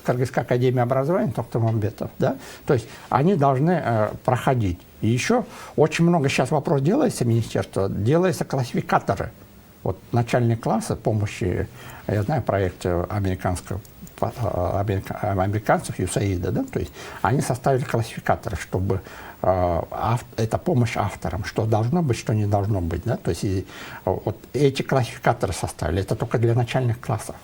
Speaker 4: Кыргызская академия образования, Токтамамбетов, да, то есть они должны проходить. И еще очень много сейчас вопрос делается, министерство, делаются классификаторы. Вот начальные классы помощи, я знаю, проект американцев USAID, да, то есть они составили классификаторы, чтобы это помощь авторам, что должно быть, что не должно быть. Да? То есть вот эти классификаторы составили, это только для начальных классов.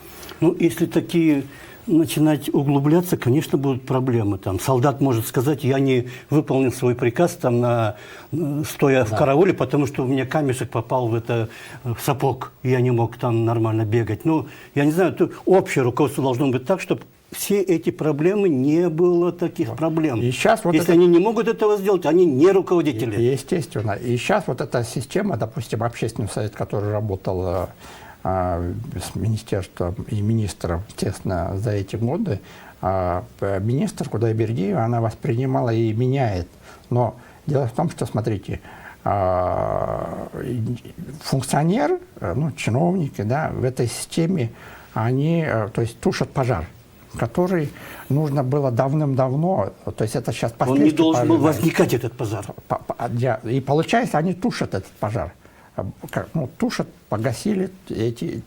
Speaker 1: Ну, если такие начинать углубляться, конечно, будут проблемы. Там солдат может сказать, я не выполнил свой приказ, там, стоя в карауле, потому что у меня камешек попал в сапог, и я не мог там нормально бегать. Ну, я не знаю, общее руководство должно быть так, чтобы все эти проблемы, не было таких проблем.
Speaker 4: И сейчас вот
Speaker 1: если они не могут этого сделать, они не руководители.
Speaker 4: Естественно. И сейчас вот эта система, допустим, общественный совет, который работал с министерством и министром, естественно, за эти годы, министр Кудайбердиева, она воспринимала и меняет. Но дело в том, что, смотрите, функционер, ну, чиновники, да, в этой системе, они, то есть, тушат пожар, который нужно было давным-давно, то есть это сейчас
Speaker 1: Он не должен был возникать, этот пожар.
Speaker 4: И получается, они тушат этот пожар. Ну, тушат, погасили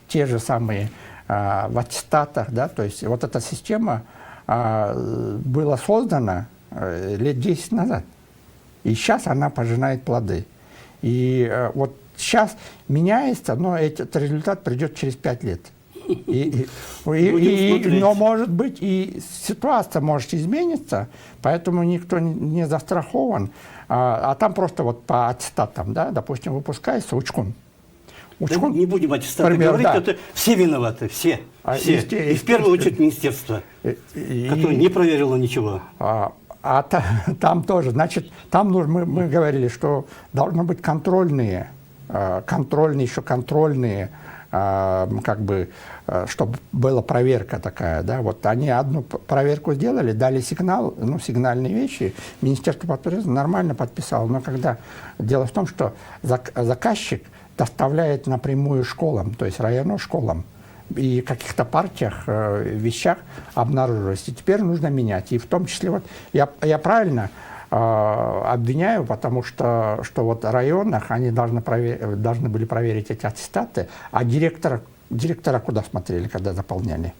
Speaker 4: те же самые в аттестатах, да, то есть вот эта система была создана лет 10 назад, и сейчас она пожинает плоды. И вот сейчас меняется, но этот результат придет через 5 лет. Но, может быть, и ситуация может измениться, поэтому никто не застрахован. А там просто вот по аттестатам, да, допустим, выпускается учкун.
Speaker 1: Да не будем аттестаты говорить, да. Это все виноваты, все. И в первую очередь министерство, которое не проверило ничего.
Speaker 4: Там тоже, значит, там мы говорили, что должны быть контрольные, как бы, чтобы была проверка такая, да, вот они одну проверку сделали, дали сигнал, ну, сигнальные вещи, министерство подписало, нормально подписало, но когда дело в том, что заказчик доставляет напрямую школам, то есть районным школам, и в каких-то партиях, вещах обнаружилось, и теперь нужно менять, и в том числе, вот, я правильно обвиняю, потому что вот в районах они должны были проверить эти аттестаты, а директора куда смотрели, когда заполняли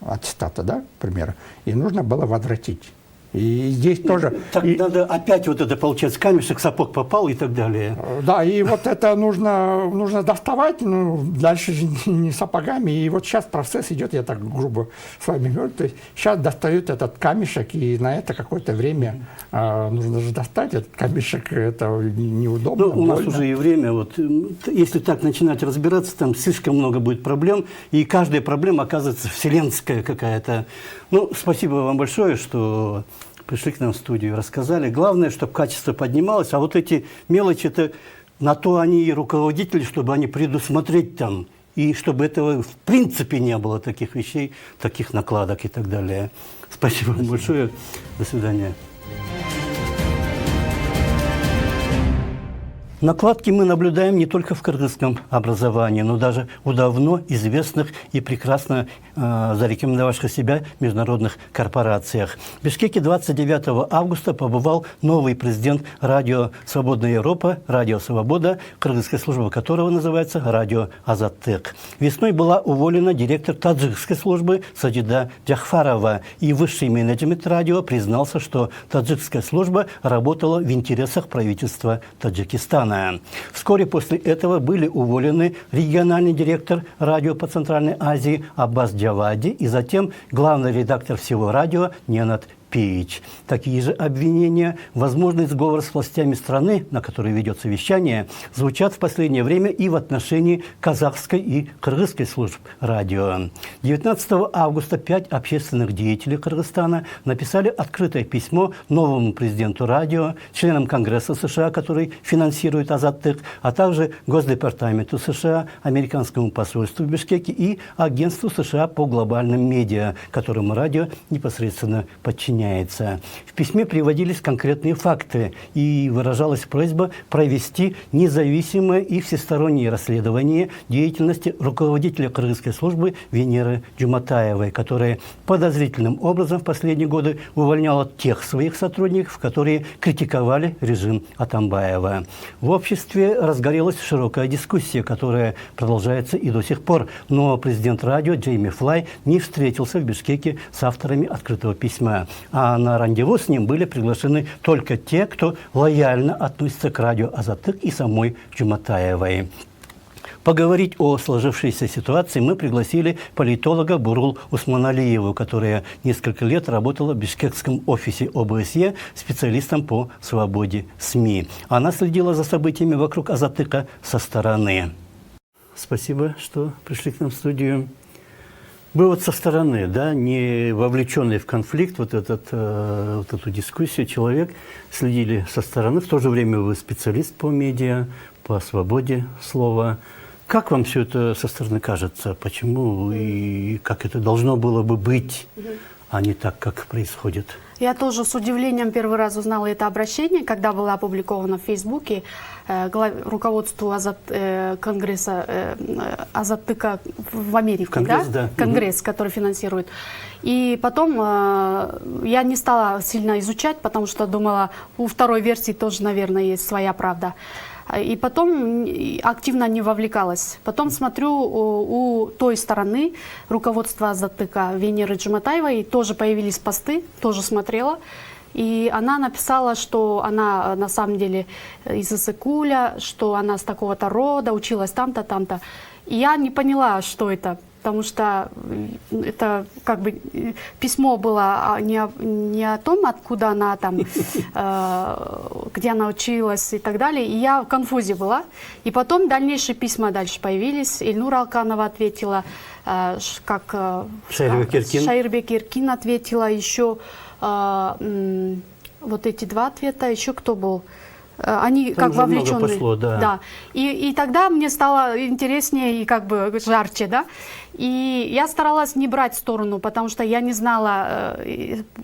Speaker 4: аттестаты, да, к примеру, и нужно было возвратить. И здесь тоже...
Speaker 1: Так надо опять вот это, получается, камешек в сапог попал и так далее.
Speaker 4: Да, и вот это нужно доставать, ну, дальше же не сапогами. И вот сейчас процесс идет, я так грубо с вами говорю, то есть сейчас достают этот камешек, и на это какое-то время нужно же достать этот камешек, это неудобно.
Speaker 1: Ну, у нас уже и время, вот, если так начинать разбираться, там слишком много будет проблем, и каждая проблема оказывается вселенская какая-то. Ну, спасибо вам большое, что пришли к нам в студию, рассказали. Главное, чтобы качество поднималось, а вот эти мелочи, это на то они и руководители, чтобы они предусмотреть там, и чтобы этого в принципе не было таких вещей, таких накладок и так далее. Спасибо вам большое. До свидания. Накладки мы наблюдаем не только в кыргызском образовании, но даже у давно известных и прекрасно зарекомендовавших себя международных корпорациях. В Бишкеке 29 августа побывал новый президент радио «Свободная Европа», радио «Свобода», кыргызская служба которого называется «Радио Азаттык». Весной была уволена директор таджикской службы Саджида Джахфарова, и высший менеджмент радио признался, что таджикская служба работала в интересах правительства Таджикистана. Вскоре после этого были уволены региональный директор радио по Центральной Азии Аббас Джавади и затем главный редактор всего радио Ненат Пеич. Такие же обвинения, возможный сговор с властями страны, на которой ведется вещание, звучат в последнее время и в отношении казахской и кыргызской служб радио. 19 августа 5 общественных деятелей Кыргызстана написали открытое письмо новому президенту радио, членам Конгресса США, который финансирует Азаттык, а также Госдепартаменту США, американскому посольству в Бишкеке и Агентству США по глобальным медиа, которому радио непосредственно подчиняется. В письме приводились конкретные факты и выражалась просьба провести независимое и всестороннее расследование деятельности руководителя кыргызской службы Венеры Джуматаевой, которая подозрительным образом в последние годы увольняла тех своих сотрудников, которые критиковали режим Атамбаева. В обществе разгорелась широкая дискуссия, которая продолжается и до сих пор, но президент радио Джейми Флай не встретился в Бишкеке с авторами открытого письма. а на рандеву с ним были приглашены только те, кто лояльно относится к радио Азатык и самой Джуматаевой. Поговорить о сложившейся ситуации мы пригласили политолога Бурул Усманалиеву, которая несколько лет работала в бишкекском офисе ОБСЕ специалистом по свободе СМИ. Она следила за событиями вокруг Азатыка со стороны. Спасибо, что пришли к нам в студию. Вы вот со стороны, да, не вовлеченный в конфликт, вот эту дискуссию человек, следили со стороны. В то же время вы специалист по медиа, по свободе слова. Как вам все это со стороны кажется? Почему и как это должно было бы быть, а не так, как происходит?
Speaker 5: Я тоже с удивлением первый раз узнала это обращение, когда было опубликовано в Фейсбуке руководству Конгресса Азатыка в Америке.
Speaker 1: Конгресс,
Speaker 5: да?
Speaker 1: да.
Speaker 5: Конгресс, который финансирует. И потом я не стала сильно изучать, потому что думала, у второй версии тоже, наверное, есть своя правда. И потом активно не вовлекалась. Потом смотрю, у той стороны руководства Азатыка Венеры Джуматаевой тоже появились посты, тоже смотрела. И она написала, что она на самом деле из Иссыкуля, что она с такого-то рода, училась там-то, там-то. И я не поняла, что это. Потому что это как бы письмо было не о том, откуда она там, где она училась и так далее. И я в конфузе была. И потом дальнейшие письма дальше появились. Ильнура Алканова ответила, как Шайырбек Иркин ответила, еще вот эти два ответа, еще кто был? Они
Speaker 1: там
Speaker 5: как вовлеченные.
Speaker 1: Пошло, да.
Speaker 5: Да. И тогда мне стало интереснее и как бы жарче, да. И я старалась не брать сторону, потому что я не знала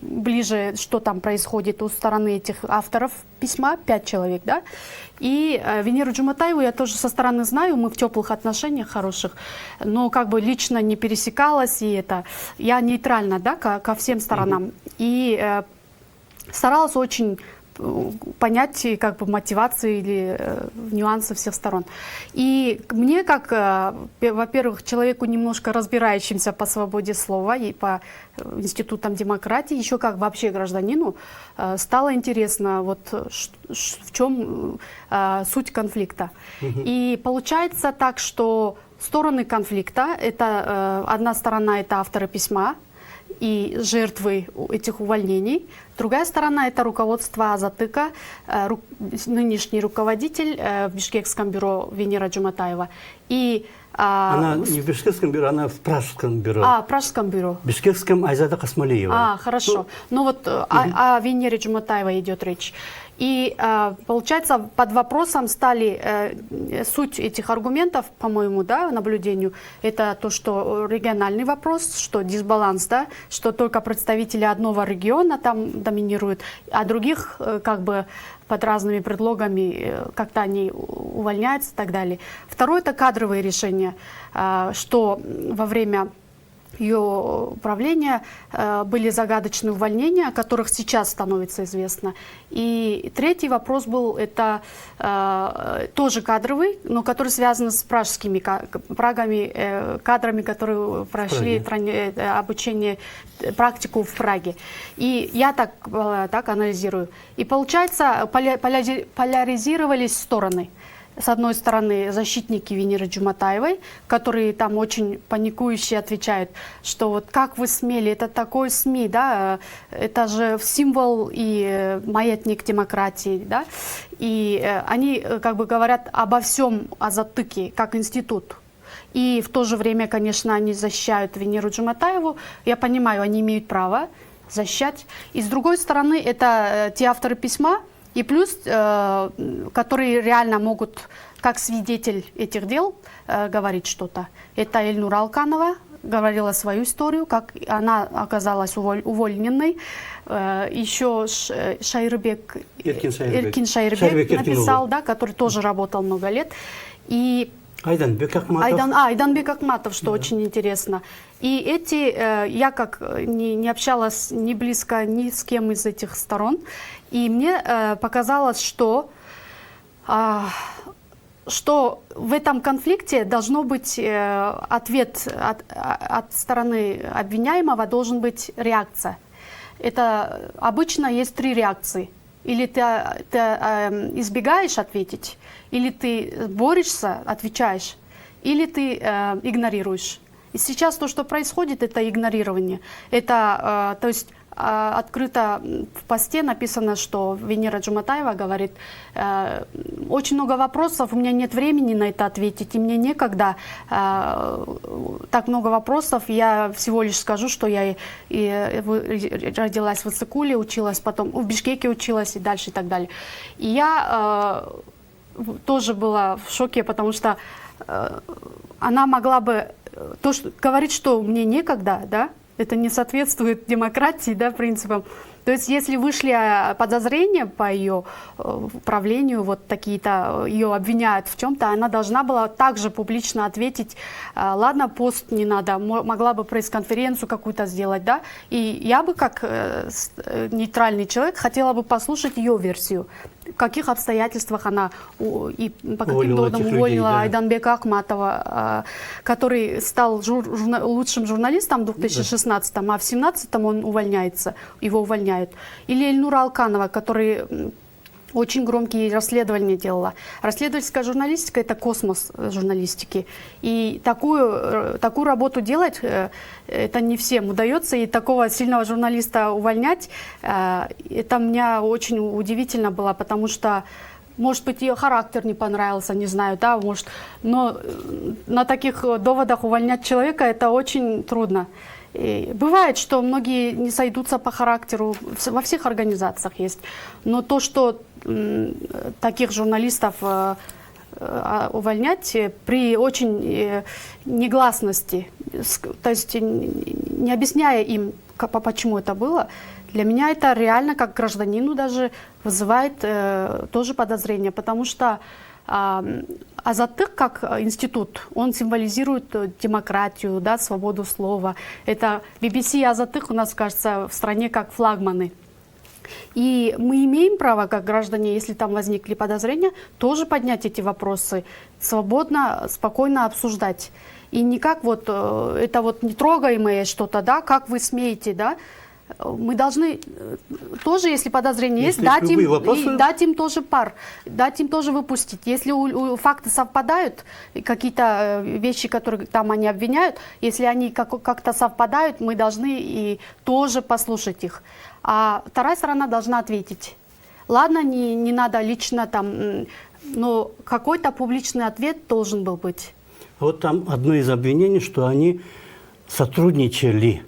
Speaker 5: ближе, что там происходит у стороны этих авторов письма, 5 человек, да. И Венеру Джуматаеву я тоже со стороны знаю, мы в теплых отношениях хороших, но как бы лично не пересекалась, и это я нейтральна, да, ко всем сторонам. И старалась очень понять как бы мотивации или нюансы всех сторон. И мне, как, во-первых, человеку немножко разбирающимся по свободе слова и по институтам демократии, еще как вообще гражданину, стало интересно, вот в чем суть конфликта. И получается так, что стороны конфликта, это одна сторона, это авторы письма и жертвы этих увольнений. Другая сторона – это руководство Азатыка, нынешний руководитель в Бишкекском бюро Венера Джуматаева. И,
Speaker 1: она не в Бишкекском бюро, она в Пражском бюро.
Speaker 5: в Пражском бюро.
Speaker 1: В Бишкекском Айзата Касмалиева.
Speaker 5: Хорошо. Ну вот о Венере Джуматаевой идет речь. И получается, под вопросом стали суть этих аргументов, по моему, да, наблюдению, это то, что региональный вопрос, что дисбаланс, да, что только представители одного региона там доминируют, а других как бы под разными предлогами как-то они увольняются и так далее. Второе – это кадровые решения, что во время ее правления были загадочные увольнения, о которых сейчас становится известно. И третий вопрос был, это тоже кадровый, но который связан с пражскими кадрами, которые прошли обучение, практику в Праге. И я так анализирую. И получается, поляризировались стороны. С одной стороны, защитники Венеры Джуматаевой, которые там очень паникующие отвечают, что вот как вы смели, это такой СМИ, да, это же символ и маятник демократии, да, и они как бы говорят обо всем Азатыке как институт. И в то же время, конечно, они защищают Венеру Джуматаеву, я понимаю, они имеют право защищать. И с другой стороны, это те авторы письма, и плюс, которые реально могут, как свидетель этих дел, говорить что-то. Это Ильнура Алканова говорила свою историю, как она оказалась уволенной. Еще Шайырбек Иркин написал, да, который тоже работал много лет. И
Speaker 1: Айданбек Ахматов.
Speaker 5: Айданбек Ахматов, что очень интересно. И эти, я как не общалась ни близко ни с кем из этих сторон, и мне показалось, что в этом конфликте должно быть ответ от стороны обвиняемого, должен быть реакция. это обычно есть три реакции. Или ты избегаешь ответить, или ты борешься, отвечаешь, или ты игнорируешь. И сейчас то, что происходит, это игнорирование. Это, то есть, открыто в посте написано, что Венера Джуматаева говорит, очень много вопросов, у меня нет времени на это ответить, и мне некогда. Так много вопросов, я всего лишь скажу, что я родилась в Иссыкуле, училась потом, в Бишкеке училась и дальше и так далее. И я тоже была в шоке, потому что она могла бы говорить, что мне некогда, да, это не соответствует демократии, да, принципам. То есть, если вышли подозрения по ее управлению, вот такие-то, ее обвиняют в чем-то, она должна была также публично ответить, ладно, пост не надо, могла бы пресс-конференцию какую-то сделать, да. И я бы, как нейтральный человек, хотела бы послушать ее версию. В каких обстоятельствах она и по каким поводам уволила Айданбека Ахматова, который стал лучшим журналистом в 2016, а в 2017 он увольняется, его увольняют. Или Эльнура Алканова, который очень громкие расследования делала. Расследовательская журналистика – это космос журналистики. И такую работу делать, это не всем удается. И такого сильного журналиста увольнять, это меня очень удивительно было, потому что, может быть, ее характер не понравился, не знаю, да, может. Но на таких доводах увольнять человека – это очень трудно. И бывает, что многие не сойдутся по характеру, во всех организациях есть. Но то, что таких журналистов увольнять при очень негласности, то есть не объясняя им, почему это было, для меня это реально, как гражданину даже, вызывает тоже подозрение, потому что Азаттык как институт, он символизирует демократию, да, свободу слова. Это BBC и Азаттык у нас, кажется, в стране как флагманы. И мы имеем право, как граждане, если там возникли подозрения, тоже поднять эти вопросы, свободно, спокойно обсуждать. И не как вот это вот нетрогаемое что-то, да, как вы смеете, да. Мы должны тоже, если подозрение есть, дать им тоже пар, дать им тоже выпустить. Если факты совпадают, какие-то вещи, которые там они обвиняют, если они как-то совпадают, мы должны и тоже послушать их. А вторая сторона должна ответить. Ладно, не надо лично там, но какой-то публичный ответ должен был быть.
Speaker 1: Вот там одно из обвинений, что они сотрудничали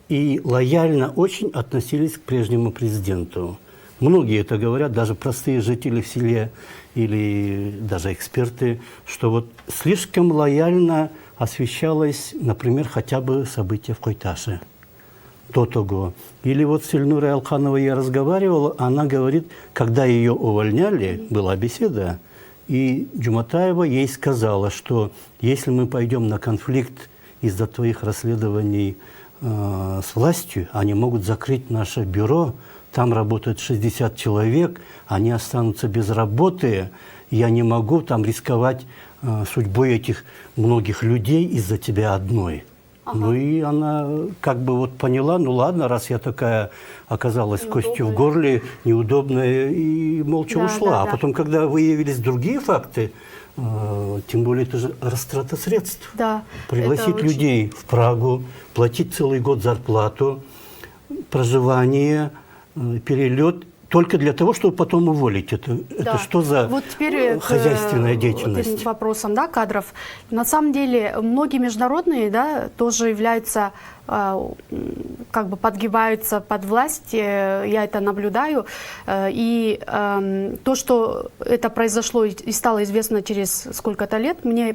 Speaker 1: и лояльно очень относились к прежнему президенту. Многие это говорят, даже простые жители в селе или даже эксперты, что вот слишком лояльно освещалось, например, хотя бы события в Койташе до того. Или вот с Эльнурой Алкановой я разговаривал, она говорит, когда ее увольняли, была беседа, и Джуматаева ей сказала, что если мы пойдем на конфликт из-за твоих расследований с властью, они могут закрыть наше бюро, там работает 60 человек, они останутся без работы, я не могу там рисковать судьбой этих многих людей из-за тебя одной. Ага. Ну и она как бы вот поняла, ну ладно, раз я такая оказалась костью в горле, неудобная, и молча ушла. А потом, когда выявились другие факты, тем более это же растрата средств.
Speaker 5: Да,
Speaker 1: пригласить людей в Прагу, платить целый год зарплату, проживание, перелет, только для того, чтобы потом уволить. Это что за вот теперь хозяйственная деятельность?
Speaker 5: Этим вопросом, да, кадров. На самом деле многие международные, да, тоже являются, как бы подгибаются под власть, я это наблюдаю. И то, что это произошло и стало известно через сколько-то лет, мне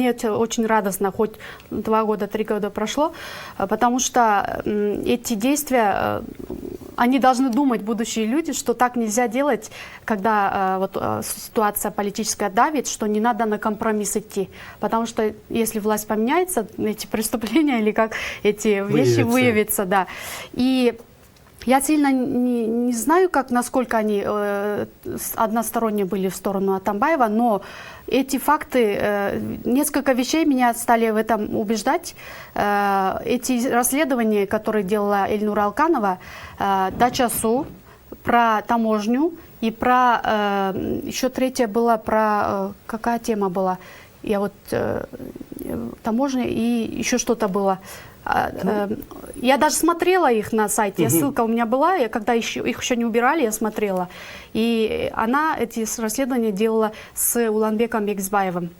Speaker 5: это очень радостно, хоть 2 года, 3 года прошло, потому что эти действия, они должны думать, будущие люди, что так нельзя делать, когда ситуация политическая давит, что не надо на компромисс идти. Потому что если власть поменяется, эти преступления или как эти вещи выявятся. Да. И Я сильно не знаю, насколько они односторонне были в сторону Атамбаева, но эти факты, несколько вещей меня стали в этом убеждать. Эти расследования, которые делала Эльнура Алканова, дача Су, про таможню и про... еще третья была про... какая тема была? Я вот... таможня и еще что-то было. Я даже смотрела их на сайте, ссылка у меня была, когда их еще не убирали, я смотрела. И она эти расследования делала с Уланбеком Бекзбаевым.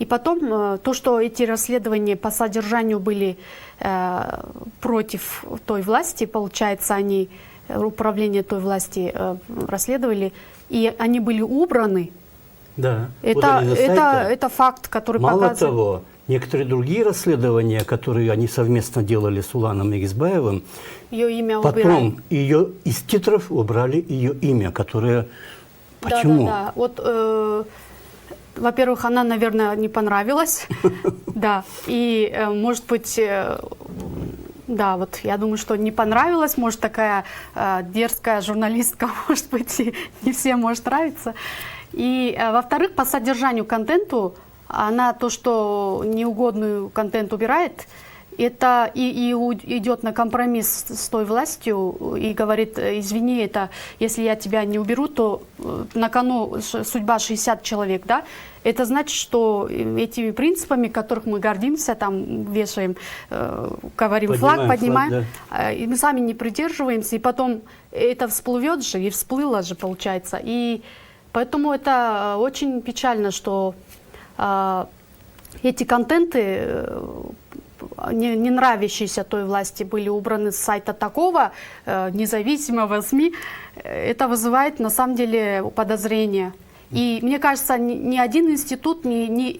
Speaker 5: И потом то, что эти расследования по содержанию были против той власти, получается, они управление той власти расследовали, и они были убраны.
Speaker 1: Да.
Speaker 5: Это факт, который
Speaker 1: Мало
Speaker 5: показывает...
Speaker 1: того, некоторые другие расследования, которые они совместно делали с Уланом Егизбаевым,
Speaker 5: ее имя
Speaker 1: потом
Speaker 5: убирали.
Speaker 1: ее из титров убрали ее имя, которое... Почему?
Speaker 5: Да. Вот, во-первых, она, наверное, не понравилась. Да. И, может быть, да, вот я думаю, что не понравилась. Может, такая дерзкая журналистка, может быть, не всем может нравиться. И, во-вторых, по содержанию контенту, она то, что неугодную контент убирает, это и идет на компромисс с той властью и говорит: извини, это если я тебя не уберу, то на кону судьба 60 человек, да? Это значит, что этими принципами, которых мы гордимся, там вешаем, говорим флаг, поднимаем, да. И мы сами не придерживаемся, и потом это всплывет же, и всплыло же, получается. И поэтому это очень печально, что эти контенты, не нравящиеся той власти, были убраны с сайта такого независимого СМИ. Это вызывает на самом деле подозрения. И мне кажется, ни один институт не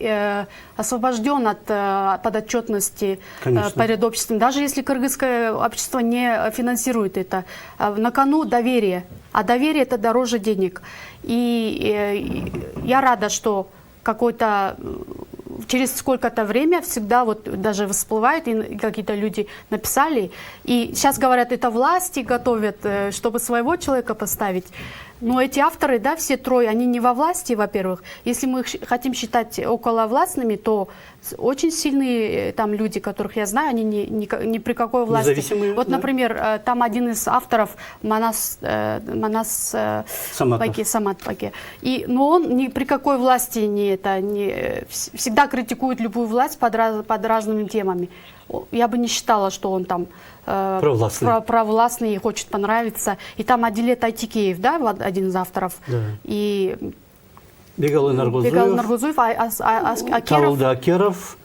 Speaker 5: освобожден от подотчетности перед обществом. Даже если кыргызское общество не финансирует это. На кону доверие. А доверие — это дороже денег. И я рада, что через сколько-то время всегда вот даже всплывает, и какие-то люди написали. И сейчас говорят, это власти готовят, чтобы своего человека поставить. Но эти авторы, да, все трое, они не во власти, во-первых. Если мы их хотим считать околовластными, то очень сильные там люди, которых я знаю, они ни при какой власти.
Speaker 1: Независимые,
Speaker 5: вот,
Speaker 1: да?
Speaker 5: Например, там один из авторов, Манас Саматпаке. Но он ни при какой власти всегда критикует любую власть под разными темами. Я бы не считала, что он там провластный и хочет понравиться. И там Адилет Айтикеев, да, один из авторов. Да. И
Speaker 1: Бегалы Наргузуев, Талда Акеров,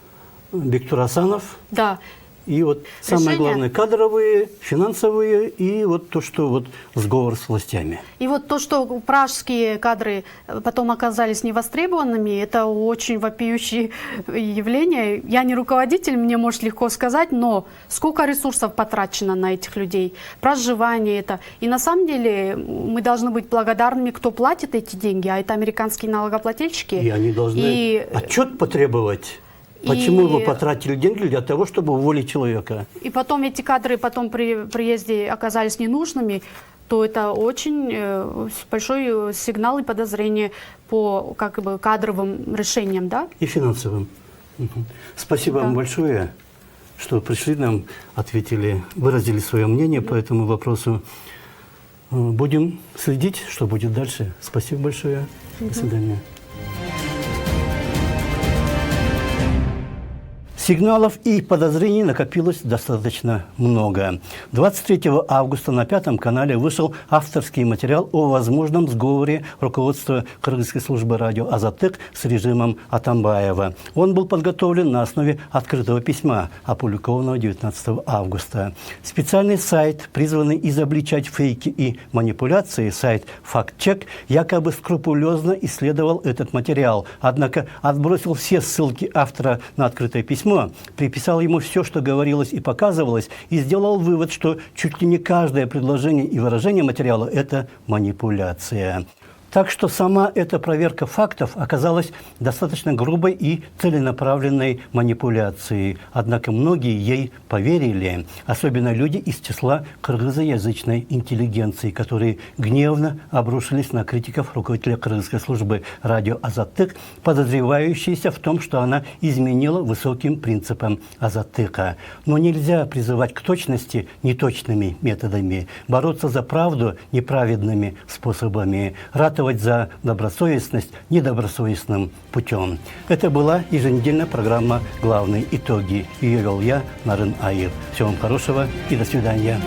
Speaker 1: Бектур Асанов.
Speaker 5: Да.
Speaker 1: И вот самое главное, кадровые, финансовые, и вот то, что вот сговор с властями. И вот то, что пражские кадры потом оказались невостребованными, это очень вопиющее явление. Я не руководитель, мне, может, легко сказать, но сколько ресурсов потрачено на этих людей, проживание это. И на самом деле мы должны быть благодарными, кто платит эти деньги, а это американские налогоплательщики. И они должны отчет потребовать. Почему вы потратили деньги для того, чтобы уволить человека? И потом эти кадры при приезде оказались ненужными, то это очень большой сигнал и подозрение по кадровым решениям, да? И финансовым. Спасибо вам большое, что пришли нам, ответили, выразили свое мнение по этому вопросу. Будем следить, что будет дальше. Спасибо большое. До свидания. Сигналов и подозрений накопилось достаточно много. 23 августа на Пятом канале вышел авторский материал о возможном сговоре руководства Кыргызской службы радио «Азаттык» с режимом Атамбаева. Он был подготовлен на основе открытого письма, опубликованного 19 августа. Специальный сайт, призванный изобличать фейки и манипуляции, сайт «Фактчек», якобы скрупулезно исследовал этот материал, однако отбросил все ссылки автора на открытое письмо, приписал ему все, что говорилось и показывалось, и сделал вывод, что чуть ли не каждое предложение и выражение материала – это манипуляция. Так что сама эта проверка фактов оказалась достаточно грубой и целенаправленной манипуляцией. Однако многие ей поверили, особенно люди из числа кыргызоязычной интеллигенции, которые гневно обрушились на критиков руководителя кыргызской службы радио «Азаттык», подозревающиеся в том, что она изменила высоким принципам Азаттыка. Но нельзя призывать к точности неточными методами, бороться за правду неправедными способами, ратовать за добросовестность недобросовестным путем. Это была еженедельная программа «Главные итоги». Ее вел я, Нарын Аев. Всего вам хорошего и до свидания.